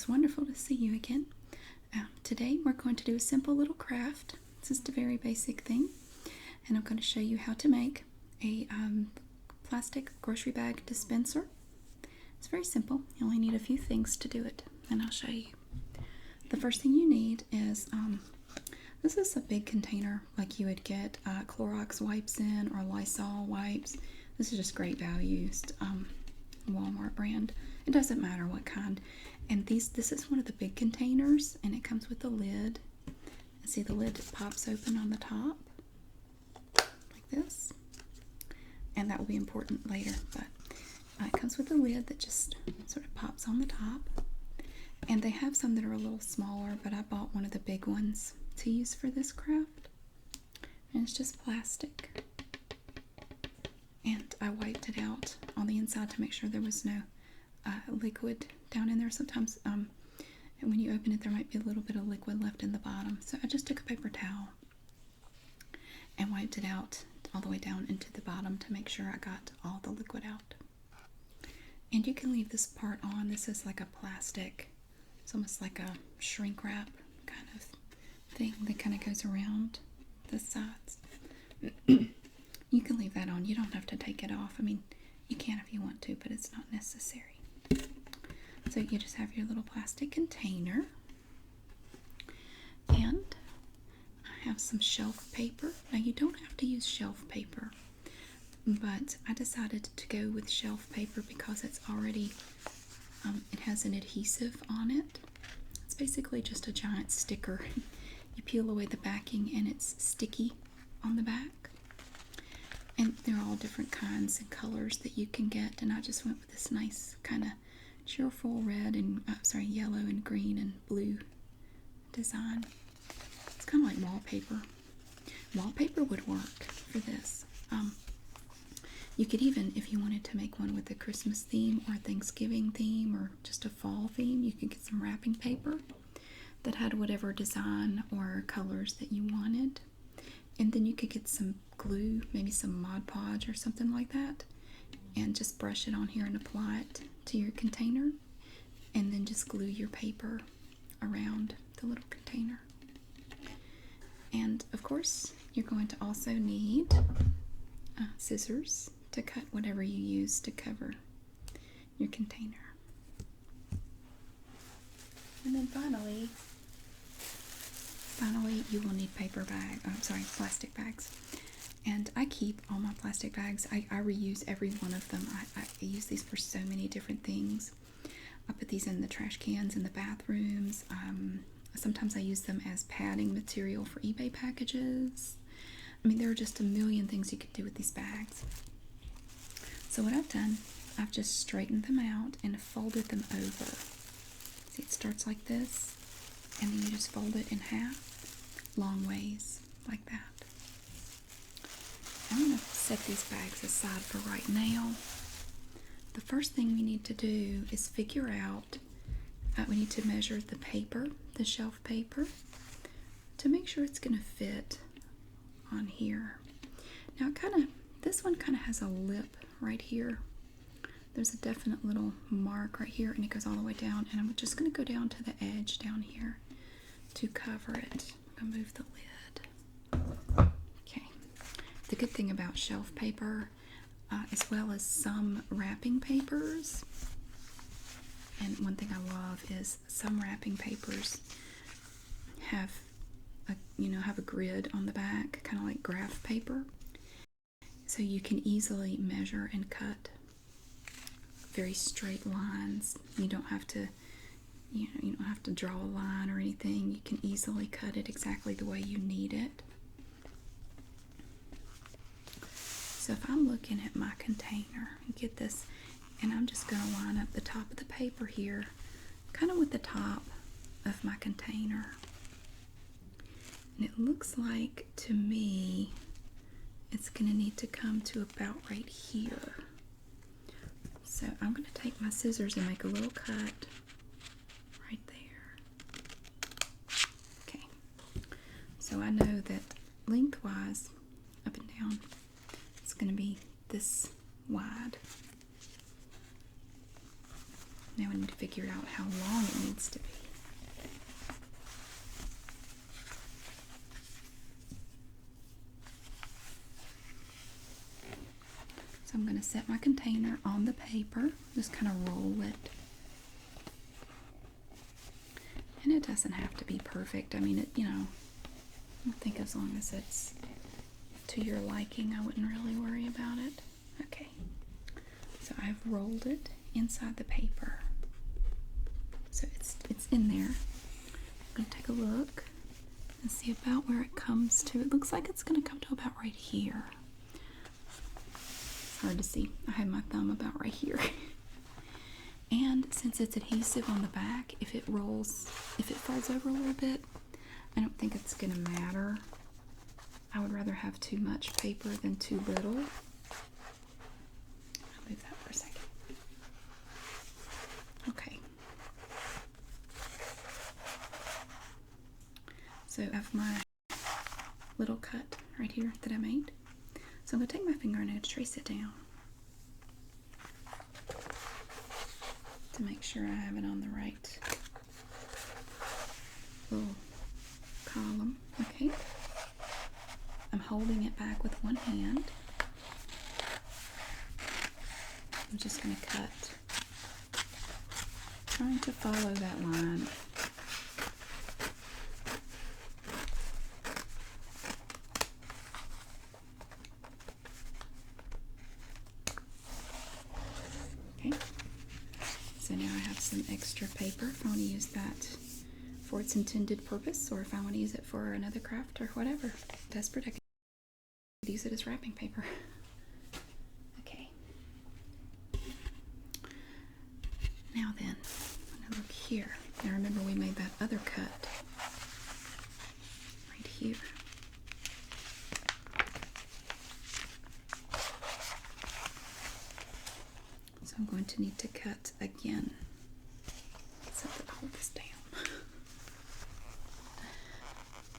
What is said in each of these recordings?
It's wonderful to see you again. Today we're going to do a simple little craft. It's just a very basic thing, and I'm going to show you how to make a plastic grocery bag dispenser. It's very simple. You only need a few things to do it, and I'll show you. The first thing you need is this is a big container like you would get Clorox wipes in or Lysol wipes. This is just great value, Walmart brand. It doesn't matter what kind. And this is one of the big containers, and it comes with a lid. See, the lid pops open on the top like this, and that will be important later. But it comes with a lid that just sort of pops on the top. And they have some that are a little smaller, but I bought one of the big ones to use for this craft. And it's just plastic. And I wiped it out on the inside to make sure there was no liquid down in there. Sometimes when you open it, there might be a little bit of liquid left in the bottom. So I just took a paper towel and wiped it out all the way down into the bottom to make sure I got all the liquid out. And you can leave this part on. This is like a plastic, it's almost like a shrink wrap kind of thing that kind of goes around the sides. You can leave that on. You don't have to take it off. I mean, you can if you want to, but it's not necessary. So you just have your little plastic container. And I have some shelf paper. Now, you don't have to use shelf paper, but I decided to go with shelf paper because it's already, it has an adhesive on it. It's basically just a giant sticker. You peel away the backing and it's sticky on the back. And they're all different kinds and colors that you can get, and I just went with this nice kind of cheerful red and yellow and green and blue design. It's kind of like wallpaper. Wallpaper would work for this. You could even, if you wanted to make one with a Christmas theme or a Thanksgiving theme or just a fall theme, you could get some wrapping paper that had whatever design or colors that you wanted. And then you could get some glue, maybe some Mod Podge or something like that, and just brush it on here and apply it to your container, and then just glue your paper around the little container. And of course, you're going to also need scissors to cut whatever you use to cover your container. And then finally, you will need plastic bags. And I keep all my plastic bags. I reuse every one of them. I use these for so many different things. I put these in the trash cans in the bathrooms. Sometimes I use them as padding material for eBay packages. I mean, there are just a million things you could do with these bags. So what I've done, I've just straightened them out and folded them over. See, it starts like this, and then you just fold it in half, long ways, like that. I'm going to set these bags aside for right now. The first thing we need to do is figure out, we need to measure the paper, the shelf paper, to make sure it's going to fit on here. Now, this one kind of has a lip right here. There's a definite little mark right here, and it goes all the way down, and I'm just going to go down to the edge down here to cover it. I'm going to move the lid. Okay. The good thing about shelf paper, as well as some wrapping papers, and one thing I love is some wrapping papers have a grid on the back, kind of like graph paper, so you can easily measure and cut very straight lines. You don't have to you don't have to draw a line or anything. You can easily cut it exactly the way you need it. So if I'm looking at my container, and get this, and I'm just going to line up the top of the paper here, kind of with the top of my container. And it looks like, to me, it's going to need to come to about right here. So I'm going to take my scissors and make a little cut right there. Okay. So I know that lengthwise, up and down, it's going to be this wide. Now I need to figure out how long it needs to be. So I'm going to set my container on the paper, just kind of roll it. And it doesn't have to be perfect. I mean, I think as long as it's to your liking, I wouldn't really worry about it. Okay, so I've rolled it inside the paper. So it's in there. I'm going to take a look and see about where it comes to. It looks like it's going to come to about right here. It's hard to see. I have my thumb about right here. And since it's adhesive on the back, if it folds over a little bit, I don't think it's going to matter. I would rather have too much paper than too little. I'll leave that for a second. Okay. So I have my little cut right here that I made. So I'm going to take my finger and I'm going to trace it down to make sure I have it on the right little column. Okay. I'm holding it back with one hand. I'm just going to cut, trying to follow that line. Okay, so now I have some extra paper if I want to use that for its intended purpose, or if I want to use it for another craft or whatever. Desperate, I could use it as wrapping paper. Okay. Now then, I'm going to look here. Now remember we made that other cut right here. So I'm going to need to cut again. So hold this down.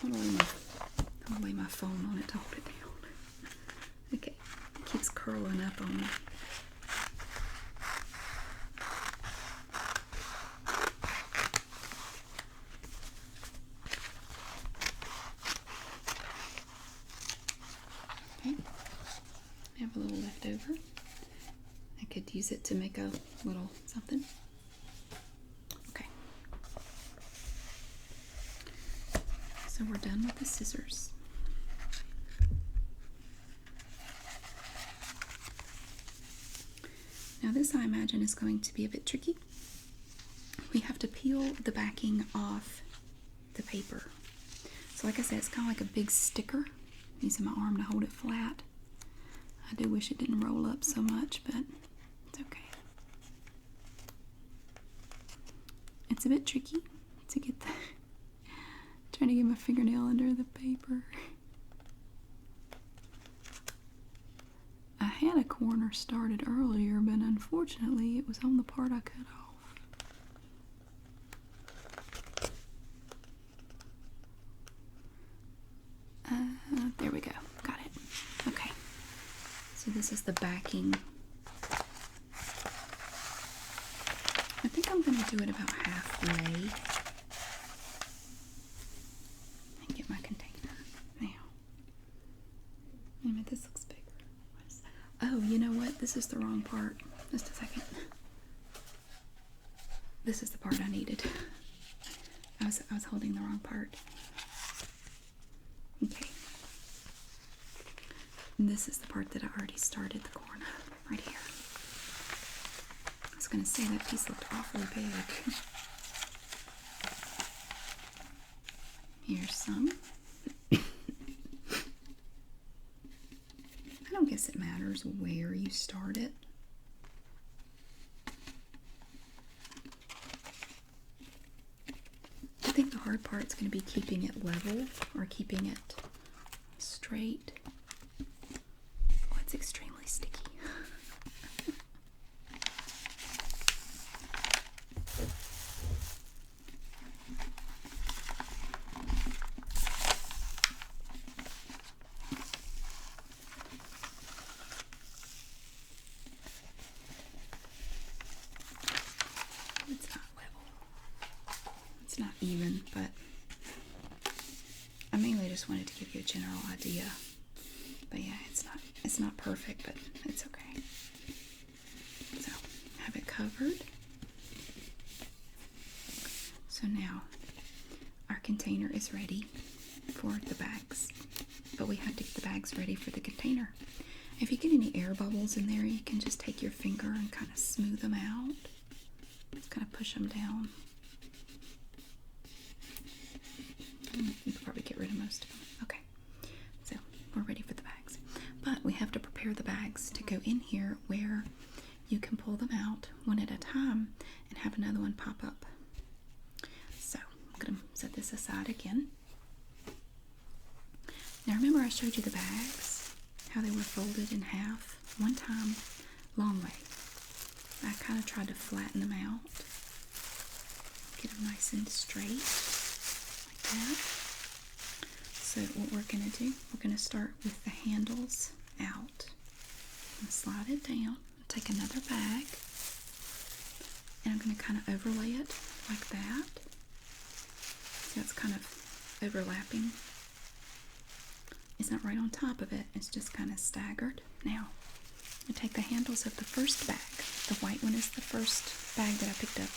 I'm gonna lay my phone on it to hold it down. Okay, it keeps curling up on me. Okay, I have a little left over. I could use it to make a little something. Okay. So we're done with the scissors. Now this, I imagine, is going to be a bit tricky. We have to peel the backing off the paper. So like I said, it's kind of like a big sticker. I'm using my arm to hold it flat. I do wish it didn't roll up so much, but it's okay. It's a bit tricky to get the trying to get my fingernail under the paper. I had a corner started earlier, but unfortunately it was on the part I cut off. There we go. Got it. Okay. So this is the backing. I think I'm going to do it about halfway. And get my container. Now. Wait a minute, this looks bigger. Oh, you know what? This is the wrong part. Just a second. This is the part I needed. I was holding the wrong part. Okay. And this is the part that I already started the corner. Right here. I was going to say that piece looked awfully big. Here's some. I don't guess it matters where you start it. I think the hard part is going to be keeping it level or keeping it straight. Oh, it's extremely sticky. even, but I mainly just wanted to give you a general idea. But yeah, it's not perfect, but it's okay. So have it covered. So now our container is ready for the bags, but we have to get the bags ready for the container. If you get any air bubbles in there, you can just take your finger and kind of smooth them out. Just kind of push them down. You can probably get rid of most of them. Okay, so we're ready for the bags. But we have to prepare the bags to go in here where you can pull them out one at a time and have another one pop up. So I'm going to set this aside again. Now remember I showed you the bags, how they were folded in half one time, long way. I kind of tried to flatten them out, get them nice and straight, like that. So what we're going to do, we're going to start with the handles out. I'm going to slide it down, take another bag, and I'm going to kind of overlay it like that. So it's kind of overlapping. It's not right on top of it, it's just kind of staggered. Now, I take the handles of the first bag. The white one is the first bag that I picked up.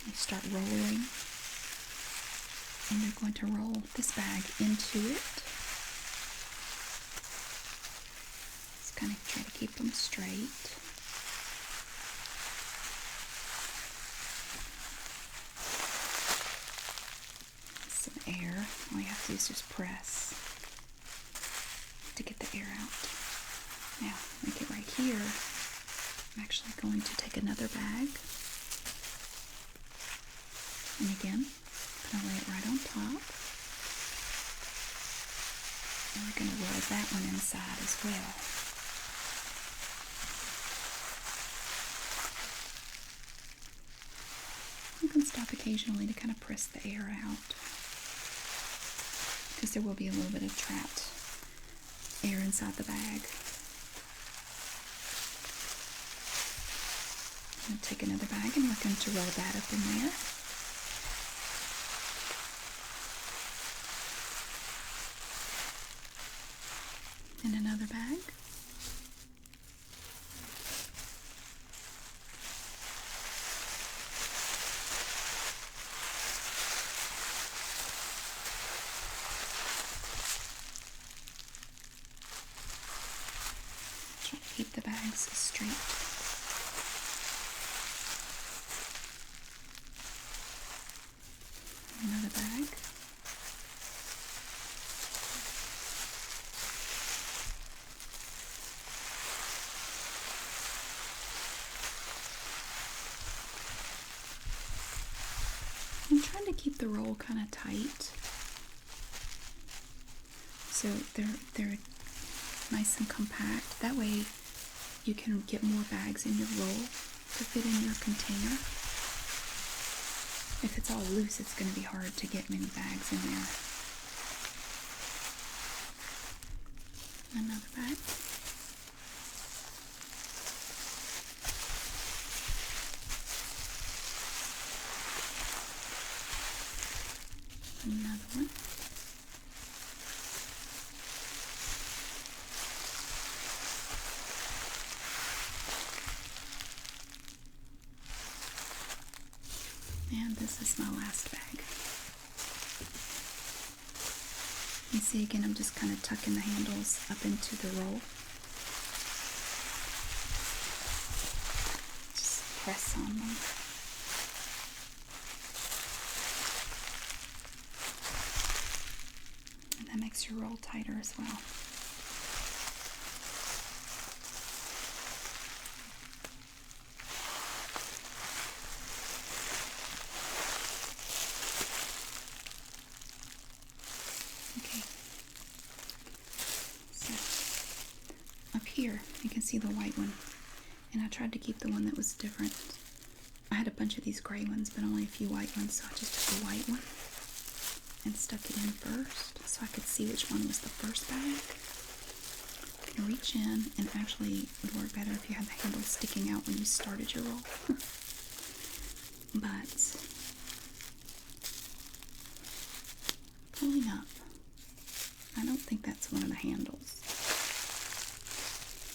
I start rolling, and you're going to roll this bag into it. Just kind of try to keep them straight. Some air. All you have to do is just press to get the air out. Now, make it right here. I'm actually going to take another bag, and again, I'm going to lay it right on top, and we're going to roll that one inside as well. You can stop occasionally to kind of press the air out, because there will be a little bit of trapped air inside the bag. I'm going to take another bag and we're going to roll that up in there. And another bag. Try to keep the bags straight. Another bag. I'm trying to keep the roll kind of tight, so they're nice and compact. That way you can get more bags in your roll to fit in your container. If it's all loose, it's going to be hard to get many bags in there. Another bag. Another one. And this is my last bag. You see again, I'm just kind of tucking the handles up into the roll. Just press on them. And that makes your roll tighter as well. Here you can see the white one, and I tried to keep the one that was different. I had a bunch of these gray ones but only a few white ones, so I just took the white one and stuck it in first so I could see which one was the first bag. And reach in, and actually it would work better if you had the handle sticking out when you started your roll. But pulling up. I don't think that's one of the handles.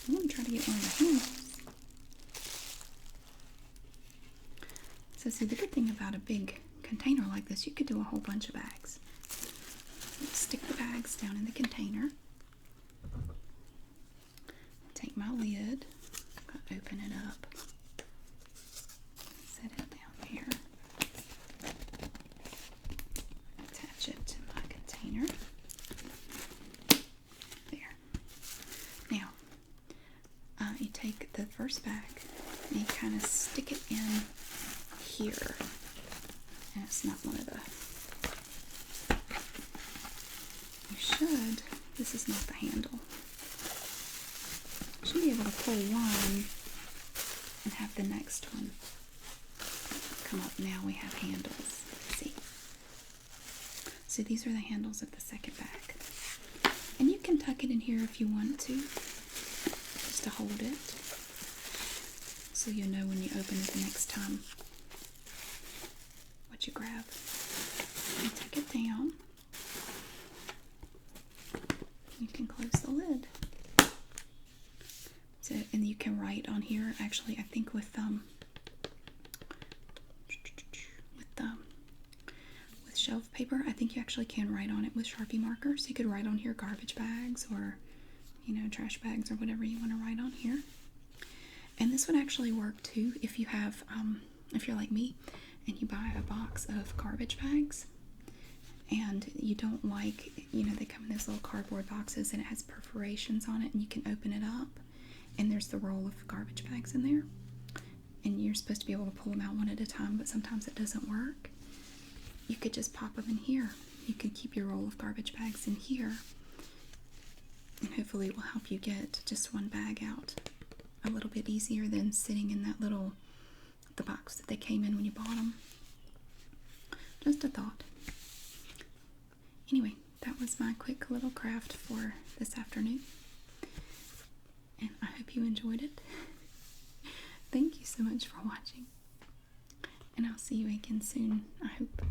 I'm going to try to get one of the handles. So see, the good thing about a big container like this, you could do a whole bunch of bags. Stick the bags down in the container. Take my lid, open it up, set it down here, attach it to my container. There. Now, you take the first bag and you kind of stick it in here. And it's not one of the... You should... This is not the handle. You should be able to pull one and have the next one come up. Now we have handles. See? So these are the handles of the second bag. And you can tuck it in here if you want to, just to hold it, so you'll know when you open it the next time what you grab. You tuck it down. You can close the lid. So, and you can write on here. Actually, I think with shelf paper, I think you actually can write on it with Sharpie markers. You could write on here garbage bags or, you know, trash bags or whatever you want to write on here. And this would actually work too if you have, if you're like me and you buy a box of garbage bags and you don't like, you know, they come in those little cardboard boxes and it has perforations on it and you can open it up and there's the roll of garbage bags in there and you're supposed to be able to pull them out one at a time, but sometimes it doesn't work. You could just pop them in here. You could keep your roll of garbage bags in here and hopefully it will help you get just one bag out a little bit easier than sitting in that little, the box that they came in when you bought them. Just a thought. Anyway, that was my quick little craft for this afternoon. And I hope you enjoyed it. Thank you so much for watching. And I'll see you again soon, I hope.